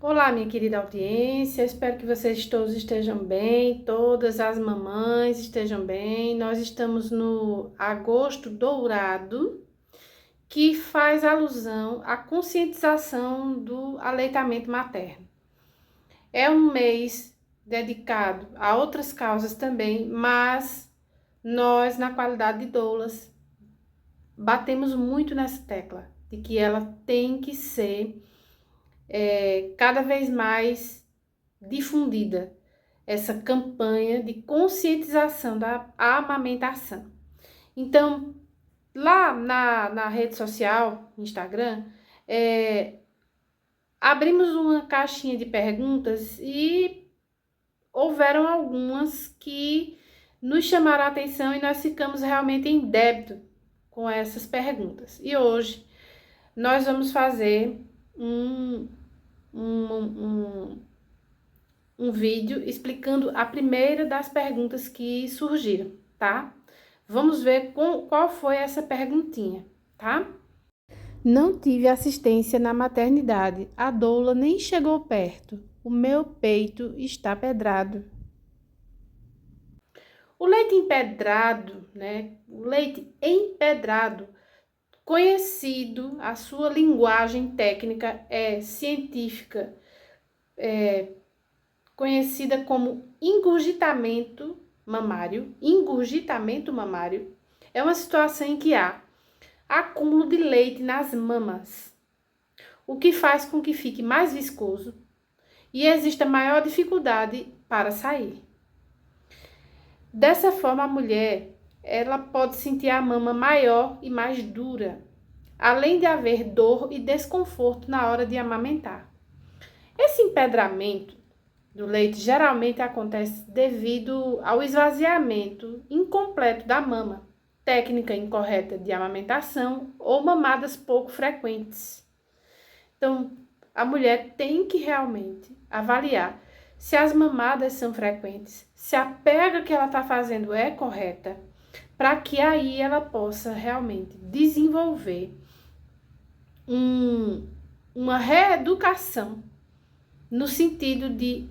Olá, minha querida audiência, espero que vocês todos estejam bem, todas as mamães estejam bem. Nós estamos no Agosto Dourado, que faz alusão à conscientização do aleitamento materno. É um mês dedicado a outras causas também, mas nós, na qualidade de doulas, batemos muito nessa tecla de que ela tem que ser cada vez mais difundida, essa campanha de conscientização da amamentação. Então, lá na rede social, Instagram, abrimos uma caixinha de perguntas e houveram algumas que nos chamaram a atenção e nós ficamos realmente em débito com essas perguntas. E hoje nós vamos fazer um vídeo explicando a primeira das perguntas que surgiram, tá? Vamos ver qual foi essa perguntinha, tá? Não tive assistência na maternidade. A doula nem chegou perto. O meu peito está pedrado. O leite empedrado, né? O leite empedrado, conhecido, a sua linguagem técnica é científica, conhecida como engurgitamento mamário. Engurgitamento mamário é uma situação em que há acúmulo de leite nas mamas, o que faz com que fique mais viscoso e exista maior dificuldade para sair. Dessa forma, a mulher ela pode sentir a mama maior e mais dura, além de haver dor e desconforto na hora de amamentar. Esse empedramento do leite geralmente acontece devido ao esvaziamento incompleto da mama, técnica incorreta de amamentação ou mamadas pouco frequentes. Então, a mulher tem que realmente avaliar se as mamadas são frequentes, se a pega que ela está fazendo é correta, para que aí ela possa realmente desenvolver uma reeducação no sentido de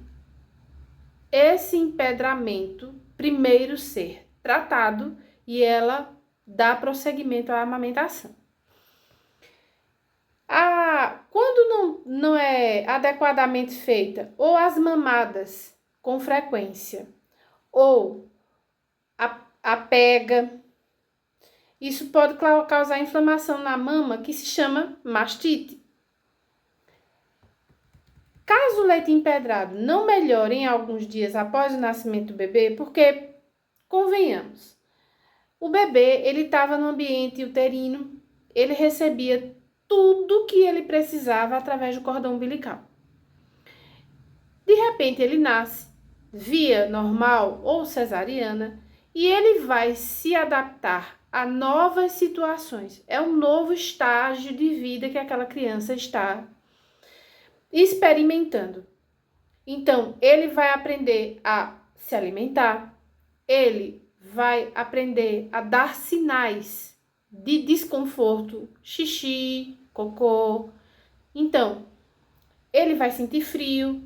esse empedramento primeiro ser tratado e ela dá prosseguimento à amamentação. Quando não é adequadamente feita, ou as mamadas com frequência, ou a pega, isso pode causar inflamação na mama que se chama mastite. Caso o leite empedrado não melhore em alguns dias após o nascimento do bebê, porque, convenhamos, o bebê ele estava no ambiente uterino, ele recebia tudo que ele precisava através do cordão umbilical. De repente ele nasce via normal ou cesariana e ele vai se adaptar a novas situações. É um novo estágio de vida que aquela criança está experimentando. Então, ele vai aprender a se alimentar, ele vai aprender a dar sinais de desconforto, xixi, cocô. Então, ele vai sentir frio,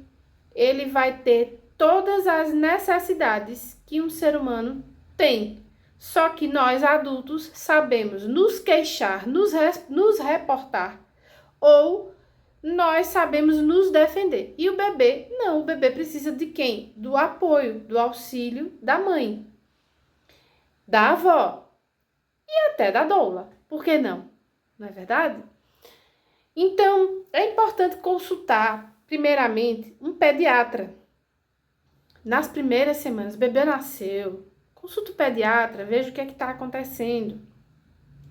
ele vai ter todas as necessidades que um ser humano tem. Só que nós adultos sabemos nos queixar, nos reportar ou nós sabemos nos defender. E o bebê, não, o bebê precisa de quem? Do apoio, do auxílio da mãe, da avó e até da doula. Por que não? Não é verdade? Então, é importante consultar, primeiramente, um pediatra. Nas primeiras semanas, o bebê nasceu, consulta o pediatra, veja o que é que está acontecendo.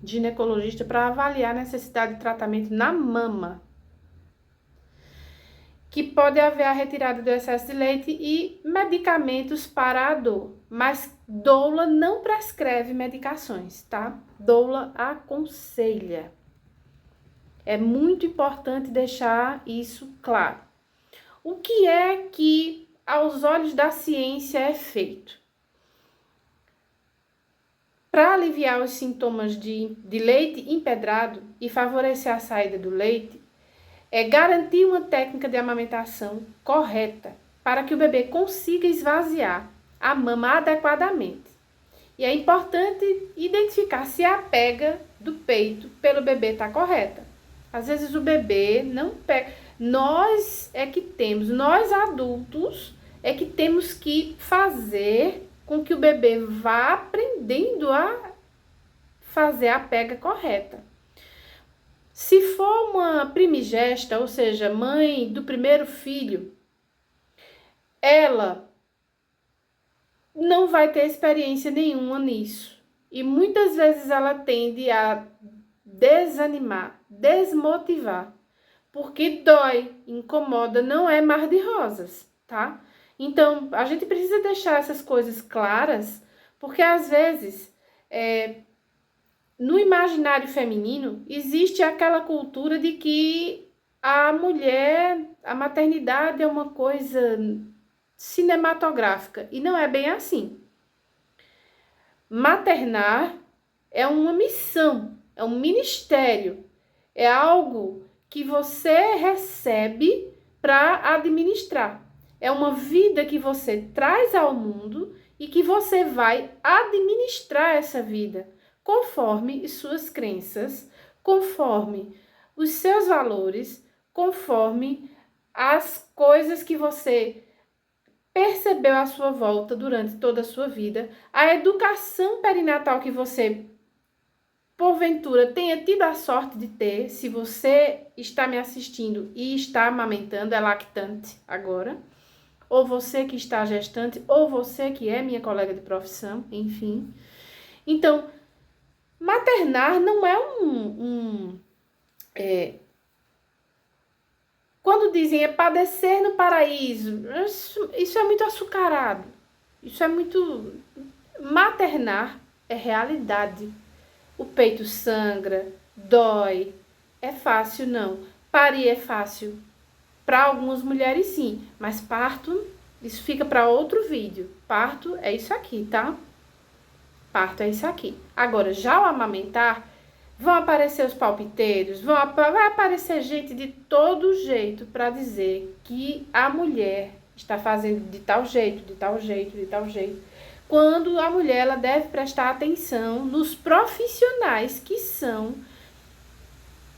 Ginecologista para avaliar a necessidade de tratamento na mama. Que pode haver a retirada do excesso de leite e medicamentos para a dor. Mas doula não prescreve medicações, tá? Doula aconselha. É muito importante deixar isso claro. O que é que, aos olhos da ciência, é feito? Para aliviar os sintomas de leite empedrado e favorecer a saída do leite, é garantir uma técnica de amamentação correta para que o bebê consiga esvaziar a mama adequadamente. E é importante identificar se a pega do peito pelo bebê está correta. Às vezes o bebê não pega. Nós adultos, é que temos que fazer com que o bebê vá aprendendo a fazer a pega correta. Se for uma primigesta, ou seja, mãe do primeiro filho, ela não vai ter experiência nenhuma nisso. E muitas vezes ela tende a desanimar, desmotivar, porque dói, incomoda, não é mar de rosas, tá? Então, a gente precisa deixar essas coisas claras, porque às vezes, no imaginário feminino, existe aquela cultura de que a mulher, a maternidade é uma coisa cinematográfica, e não é bem assim. Maternar é uma missão, é um ministério, é algo que você recebe para administrar. É uma vida que você traz ao mundo e que você vai administrar essa vida conforme suas crenças, conforme os seus valores, conforme as coisas que você percebeu à sua volta durante toda a sua vida, a educação perinatal que você porventura tenha tido a sorte de ter, se você está me assistindo e está amamentando, é lactante agora, ou você que está gestante, ou você que é minha colega de profissão, enfim. Então, maternar não é quando dizem é padecer no paraíso, isso é muito açucarado. Isso é muito... Maternar é realidade. O peito sangra, dói. É fácil, não. Parir é fácil. Para algumas mulheres, sim. Mas parto, isso fica para outro vídeo. Parto é isso aqui, tá? Parto é isso aqui. Agora, já o amamentar, vão aparecer os palpiteiros, vai aparecer gente de todo jeito para dizer que a mulher está fazendo de tal jeito, de tal jeito, de tal jeito. Quando a mulher ela deve prestar atenção nos profissionais que são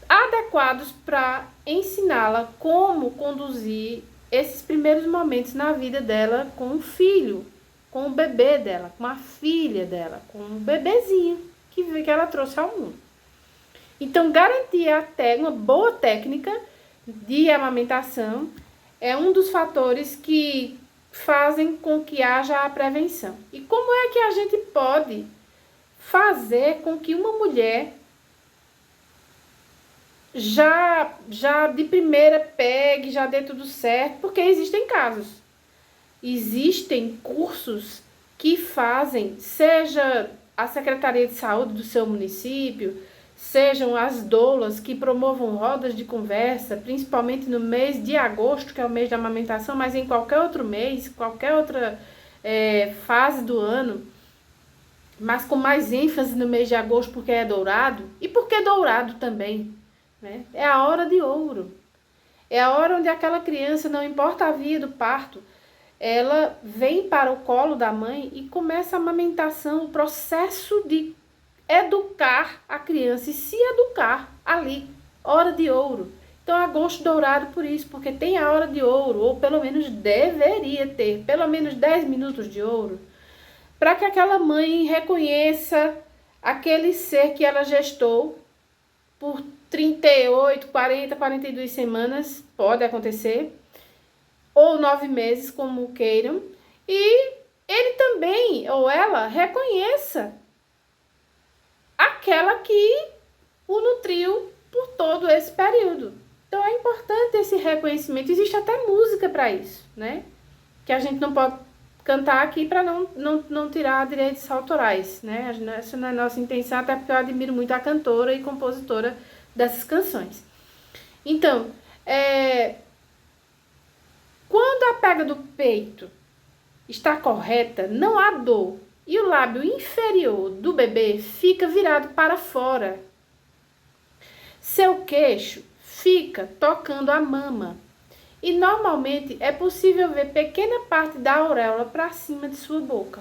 adequados para ensiná-la como conduzir esses primeiros momentos na vida dela com o filho, com o bebê dela, com a filha dela, com o bebezinho que ela trouxe ao mundo. Então, garantir até uma boa técnica de amamentação é um dos fatores que fazem com que haja a prevenção. E como é que a gente pode fazer com que uma mulher já de primeira pegue, já dê tudo certo? Porque existem casos. Existem cursos que fazem, seja a Secretaria de Saúde do seu município, sejam as doulas que promovam rodas de conversa, principalmente no mês de agosto, que é o mês da amamentação, mas em qualquer outro mês, qualquer outra fase do ano, mas com mais ênfase no mês de agosto, porque é dourado, e porque dourado também, né? É a hora de ouro. É a hora onde aquela criança, não importa a via do parto, ela vem para o colo da mãe e começa a amamentação, o processo de educar a criança e se educar ali, hora de ouro. Então, agosto dourado por isso, porque tem a hora de ouro, ou pelo menos deveria ter, pelo menos 10 minutos de ouro, para que aquela mãe reconheça aquele ser que ela gestou por 38, 40, 42 semanas, pode acontecer, ou 9 meses, como queiram, e ele também, ou ela, reconheça aquela que o nutriu por todo esse período. Então, é importante esse reconhecimento. Existe até música para isso, né? Que a gente não pode cantar aqui para não tirar direitos autorais, né? Essa não é a nossa intenção, até porque eu admiro muito a cantora e compositora dessas canções. Então, quando a pega do peito está correta, não há dor e o lábio inferior do bebê fica virado para fora. Seu queixo fica tocando a mama. E normalmente é possível ver pequena parte da auréola para cima de sua boca.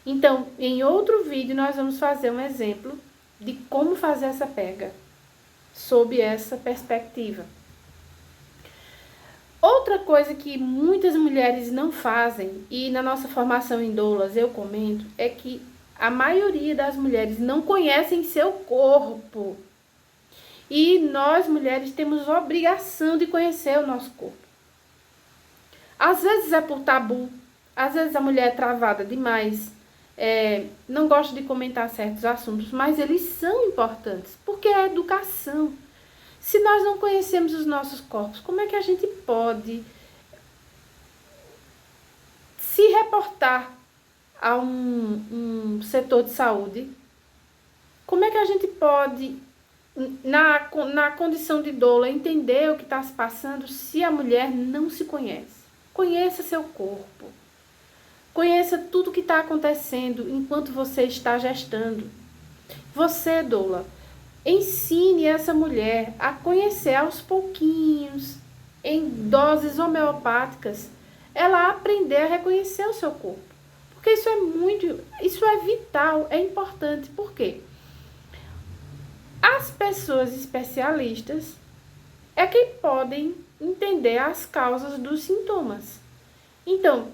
Então, em outro vídeo, nós vamos fazer um exemplo de como fazer essa pega, sob essa perspectiva. Outra coisa que muitas mulheres não fazem, e na nossa formação em doulas eu comento, é que a maioria das mulheres não conhecem seu corpo. E nós, mulheres, temos obrigação de conhecer o nosso corpo. Às vezes é por tabu, às vezes a mulher é travada demais, não gosta de comentar certos assuntos, mas eles são importantes, porque é educação. Se nós não conhecemos os nossos corpos, como é que a gente pode se reportar a um setor de saúde? Como é que a gente pode, na condição de doula, entender o que está se passando se a mulher não se conhece? Conheça seu corpo. Conheça tudo o que está acontecendo enquanto você está gestando. Você, doula, ensine essa mulher a conhecer aos pouquinhos, em doses homeopáticas, ela aprender a reconhecer o seu corpo. Porque isso é vital, é importante. Por quê? As pessoas especialistas é quem podem entender as causas dos sintomas. Então,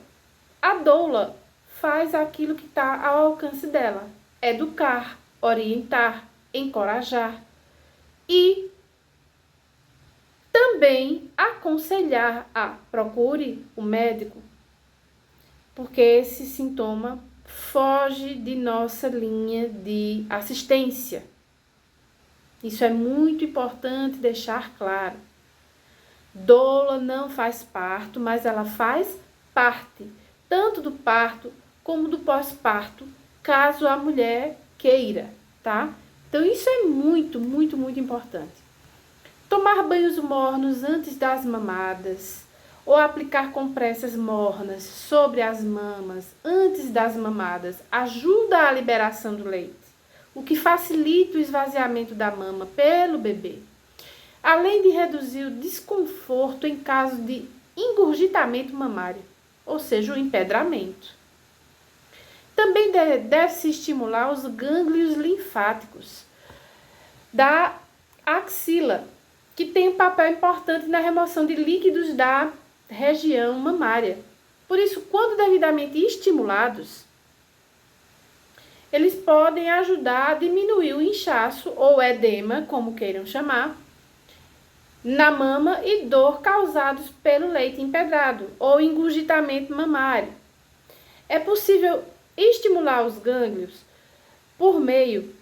a doula faz aquilo que está ao alcance dela: educar, orientar, encorajar e também aconselhar a procure o médico, porque esse sintoma foge de nossa linha de assistência. Isso é muito importante deixar claro. Doula não faz parto, mas ela faz parte, tanto do parto como do pós-parto, caso a mulher queira, tá? Então, isso é muito, muito, muito importante. Tomar banhos mornos antes das mamadas, ou aplicar compressas mornas sobre as mamas antes das mamadas, ajuda a liberação do leite, o que facilita o esvaziamento da mama pelo bebê, além de reduzir o desconforto em caso de engurgitamento mamário, ou seja, o empedramento. Também deve-se estimular os gânglios linfáticos da axila, que tem um papel importante na remoção de líquidos da região mamária. Por isso, quando devidamente estimulados, eles podem ajudar a diminuir o inchaço ou edema, como queiram chamar, na mama e dor causados pelo leite empedrado ou engurgitamento mamário. É possível estimular os gânglios por meio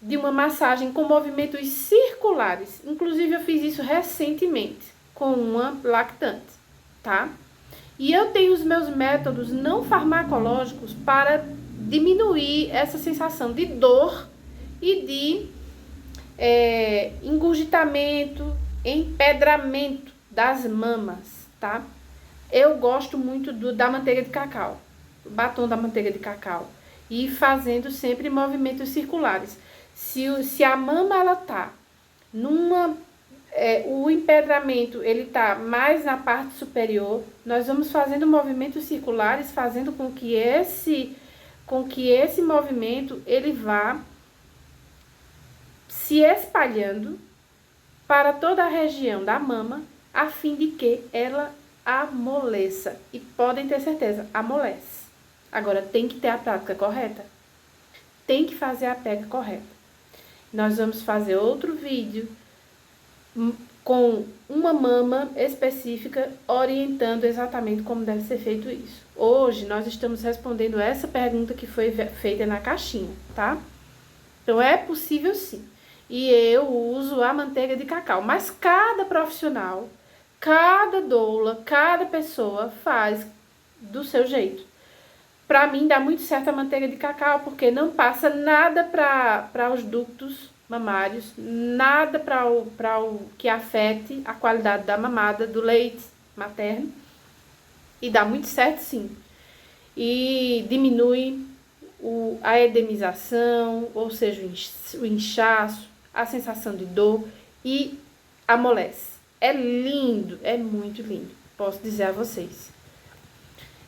de uma massagem com movimentos circulares. Inclusive, eu fiz isso recentemente com uma lactante, tá? E eu tenho os meus métodos não farmacológicos para diminuir essa sensação de dor e de engurgitamento, empedramento das mamas, tá? Eu gosto muito da manteiga de cacau, o batom da manteiga de cacau, e fazendo sempre movimentos circulares. Se a mama ela tá o empedramento ele tá mais na parte superior, nós vamos fazendo movimentos circulares, fazendo com que esse movimento ele vá se espalhando para toda a região da mama, a fim de que ela amoleça. E podem ter certeza, amolece. Agora, tem que ter a prática correta. Tem que fazer a pega correta. Nós vamos fazer outro vídeo com uma mama específica, orientando exatamente como deve ser feito isso. Hoje, nós estamos respondendo essa pergunta que foi feita na caixinha, tá? Então, é possível sim. E eu uso a manteiga de cacau. Mas cada profissional, cada doula, cada pessoa faz do seu jeito. Para mim, dá muito certo a manteiga de cacau, porque não passa nada para os ductos mamários, nada para o que afete a qualidade da mamada, do leite materno. E dá muito certo, sim. E diminui a edemização, ou seja, o inchaço, a sensação de dor e amolece. É lindo, é muito lindo, posso dizer a vocês.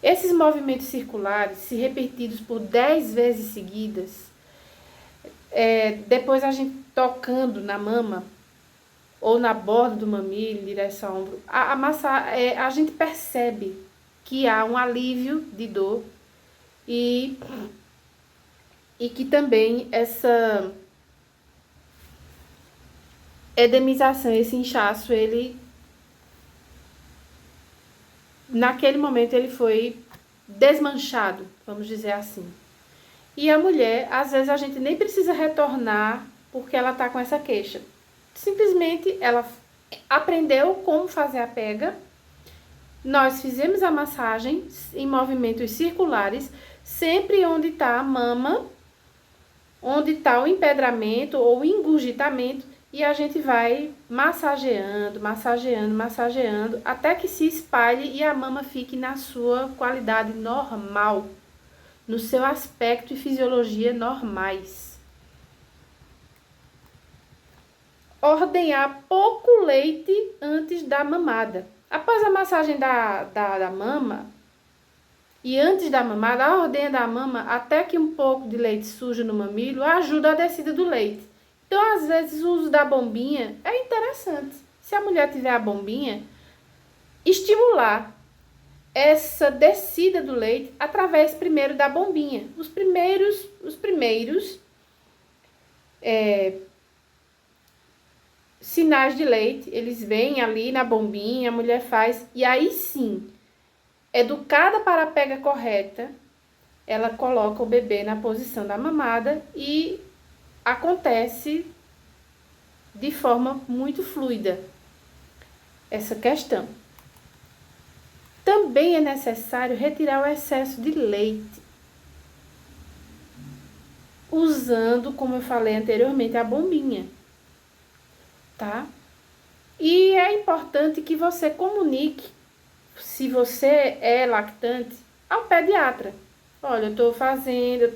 Esses movimentos circulares, se repetidos por 10 vezes seguidas, depois a gente tocando na mama ou na borda do mamilo, em direção ao ombro, a gente percebe que há um alívio de dor e que também essa edemização, esse inchaço, ele naquele momento ele foi desmanchado, vamos dizer assim. E a mulher, às vezes a gente nem precisa retornar porque ela tá com essa queixa. Simplesmente ela aprendeu como fazer a pega. Nós fizemos a massagem em movimentos circulares, sempre onde está a mama, onde está o empedramento ou o engurgitamento, e a gente vai massageando, massageando, massageando, até que se espalhe e a mama fique na sua qualidade normal, no seu aspecto e fisiologia normais. Ordenhar pouco leite antes da mamada. Após a massagem da mama e antes da mamada, a ordenha da mama, até que um pouco de leite sujo no mamilo ajuda a descida do leite. Então, às vezes, o uso da bombinha é interessante. Se a mulher tiver a bombinha, estimular essa descida do leite através primeiro da bombinha. Os primeiros sinais de leite, eles vêm ali na bombinha, a mulher faz, e aí sim, educada para a pega correta, ela coloca o bebê na posição da mamada e acontece de forma muito fluida essa questão. Também é necessário retirar o excesso de leite, usando, como eu falei anteriormente, a bombinha, tá? E é importante que você comunique, se você é lactante, ao pediatra. Olha, eu tô fazendo,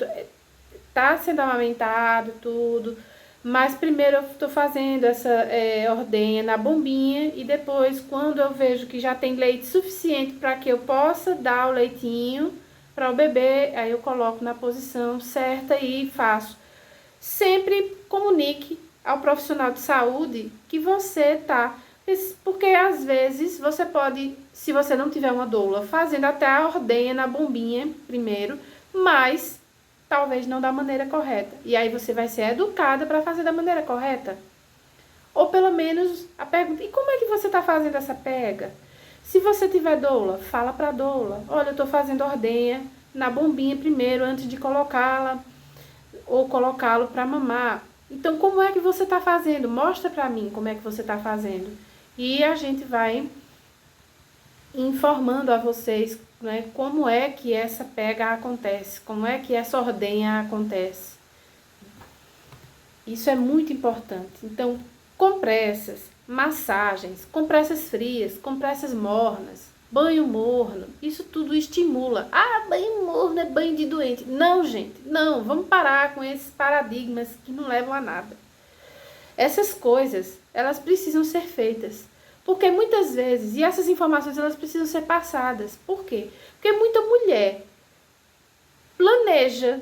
tá sendo amamentado, tudo, mas primeiro eu tô fazendo essa ordenha na bombinha e depois, quando eu vejo que já tem leite suficiente para que eu possa dar o leitinho para o bebê, aí eu coloco na posição certa e faço. Sempre comunique ao profissional de saúde que você tá, porque às vezes você pode, se você não tiver uma doula, fazendo até a ordenha na bombinha primeiro, mas talvez não da maneira correta. E aí você vai ser educada para fazer da maneira correta. Ou pelo menos a pergunta, e como é que você está fazendo essa pega? Se você tiver doula, fala para a doula. Olha, eu estou fazendo ordenha na bombinha primeiro, antes de colocá-la, ou colocá-lo para mamar. Então, como é que você está fazendo? Mostra para mim como é que você está fazendo. E a gente vai informando a vocês, né, como é que essa pega acontece, como é que essa ordenha acontece. Isso é muito importante. Então, compressas, massagens, compressas frias, compressas mornas, banho morno, isso tudo estimula. Ah, banho morno é banho de doente. Não, gente, não, vamos parar com esses paradigmas que não levam a nada. Essas coisas, elas precisam ser feitas. Porque muitas vezes, e essas informações elas precisam ser passadas. Por quê? Porque muita mulher planeja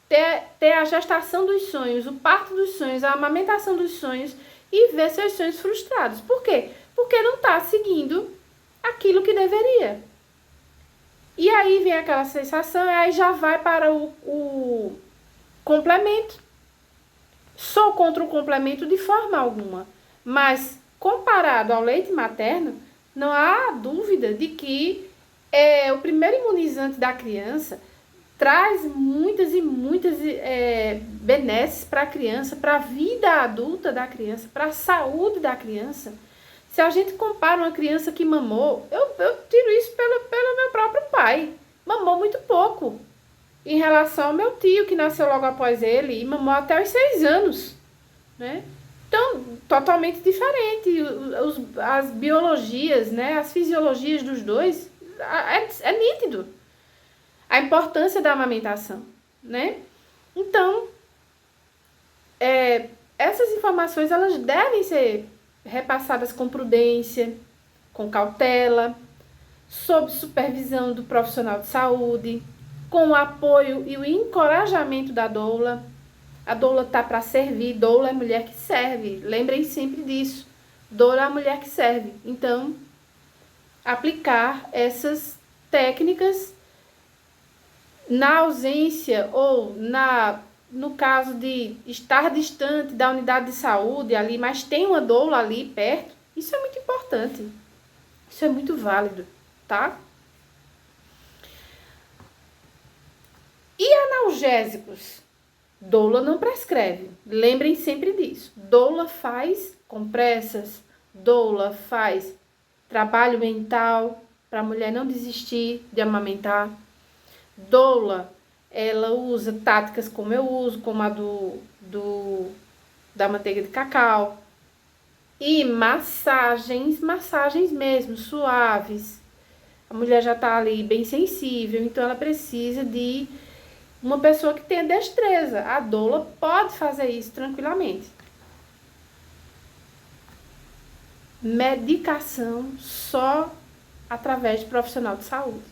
ter a gestação dos sonhos, o parto dos sonhos, a amamentação dos sonhos e vê seus sonhos frustrados. Por quê? Porque não está seguindo aquilo que deveria. E aí vem aquela sensação, e aí já vai para o complemento. Sou contra o complemento de forma alguma, mas comparado ao leite materno, não há dúvida de que o primeiro imunizante da criança traz muitas e muitas benesses para a criança, para a vida adulta da criança, para a saúde da criança. Se a gente compara uma criança que mamou, eu tiro isso pelo meu próprio pai. Mamou muito pouco em relação ao meu tio, que nasceu logo após ele e mamou até os 6 anos, né? Então, totalmente diferente. As biologias, né, as fisiologias dos dois, é nítido a importância da amamentação, né? Então, essas informações, elas devem ser repassadas com prudência, com cautela, sob supervisão do profissional de saúde, com o apoio e o encorajamento da doula. A doula está para servir, doula é mulher que serve, lembrem sempre disso. Doula é a mulher que serve. Então, aplicar essas técnicas na ausência ou no caso de estar distante da unidade de saúde ali, mas tem uma doula ali perto, isso é muito importante. Isso é muito válido, tá? E analgésicos? Doula não prescreve. Lembrem sempre disso. Doula faz compressas, doula faz trabalho mental para a mulher não desistir de amamentar. Doula, ela usa táticas como eu uso, como a da manteiga de cacau. E massagens mesmo, suaves. A mulher já tá ali bem sensível, então ela precisa de uma pessoa que tenha destreza. A doula pode fazer isso tranquilamente. Medicação só através de profissional de saúde,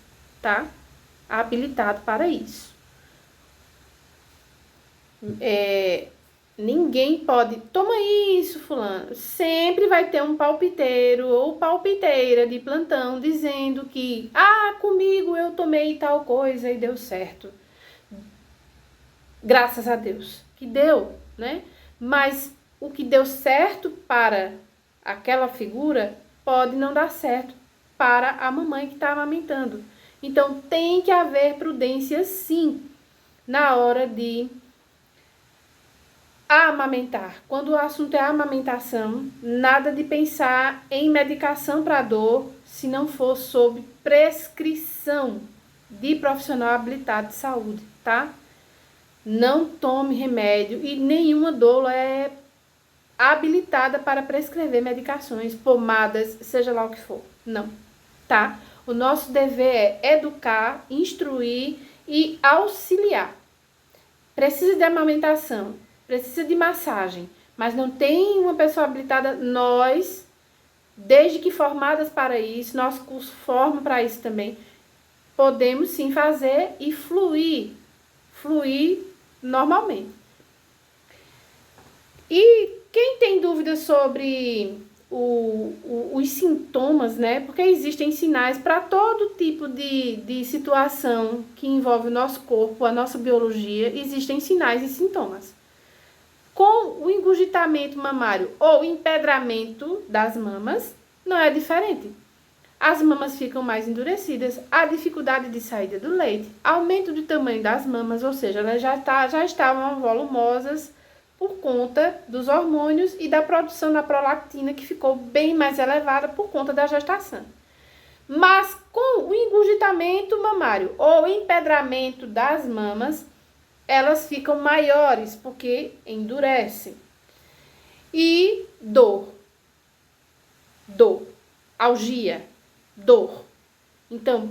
tá? Habilitado para isso. Ninguém pode, toma isso, fulano. Sempre vai ter um palpiteiro ou palpiteira de plantão dizendo que, comigo eu tomei tal coisa e deu certo. Graças a Deus que deu, né? Mas o que deu certo para aquela figura pode não dar certo para a mamãe que está amamentando. Então, tem que haver prudência, sim, na hora de amamentar. Quando o assunto é amamentação, nada de pensar em medicação para dor, se não for sob prescrição de profissional habilitado de saúde, tá? Não tome remédio e nenhuma doula é habilitada para prescrever medicações, pomadas, seja lá o que for. Não, tá? O nosso dever é educar, instruir e auxiliar. Precisa de amamentação, precisa de massagem, mas não tem uma pessoa habilitada. Nós, desde que formadas para isso, nosso curso forma para isso também, podemos sim fazer e fluir normalmente. E quem tem dúvidas sobre os sintomas, né? Porque existem sinais para todo tipo de situação que envolve o nosso corpo, a nossa biologia, existem sinais e sintomas. Com o engurgitamento mamário ou empedramento das mamas, não é diferente. As mamas ficam mais endurecidas, a dificuldade de saída do leite, aumento do tamanho das mamas, ou seja, elas já estavam volumosas por conta dos hormônios e da produção da prolactina, que ficou bem mais elevada por conta da gestação. Mas com o engurgitamento mamário ou empedramento das mamas, elas ficam maiores porque endurecem. E dor, algia, dor. Então,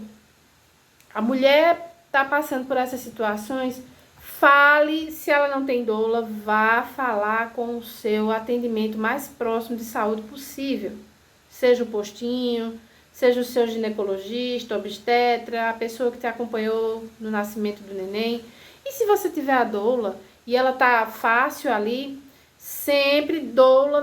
a mulher está passando por essas situações, fale, se ela não tem doula, vá falar com o seu atendimento mais próximo de saúde possível. Seja o postinho, seja o seu ginecologista, obstetra, a pessoa que te acompanhou no nascimento do neném. E se você tiver a doula e ela tá fácil ali, sempre doula,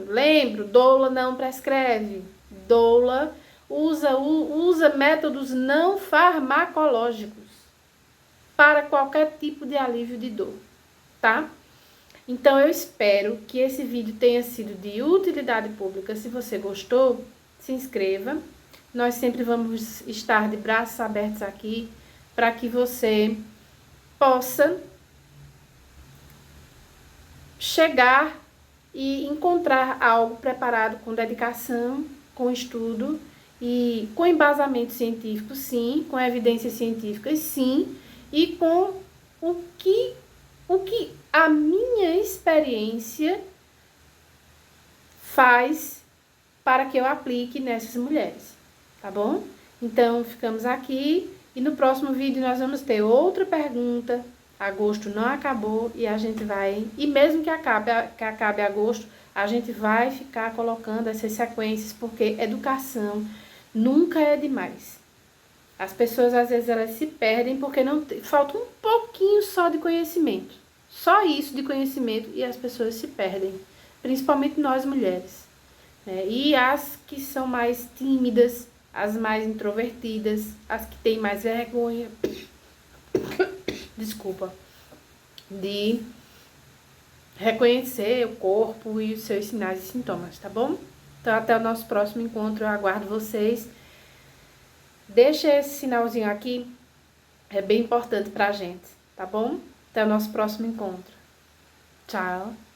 lembro, doula não prescreve. Doula usa métodos não farmacológicos para qualquer tipo de alívio de dor, tá? Então, eu espero que esse vídeo tenha sido de utilidade pública. Se você gostou, se inscreva. Nós sempre vamos estar de braços abertos aqui para que você possa chegar e encontrar algo preparado com dedicação, com estudo e com embasamento científico, sim, com evidências científicas, sim, e com o que a minha experiência faz para que eu aplique nessas mulheres, tá bom? Então, ficamos aqui e no próximo vídeo nós vamos ter outra pergunta. Agosto não acabou e a gente vai, e mesmo que acabe agosto, A gente vai ficar colocando essas sequências, porque educação nunca é demais. As pessoas, às vezes, elas se perdem porque falta um pouquinho só de conhecimento. Só isso de conhecimento e as pessoas se perdem. Principalmente nós mulheres. Né? E as que são mais tímidas, as mais introvertidas, as que têm mais vergonha, desculpa, de reconhecer o corpo e os seus sinais e sintomas, tá bom? Então, até o nosso próximo encontro, eu aguardo vocês. Deixa esse sinalzinho aqui, é bem importante pra gente, tá bom? Até o nosso próximo encontro. Tchau!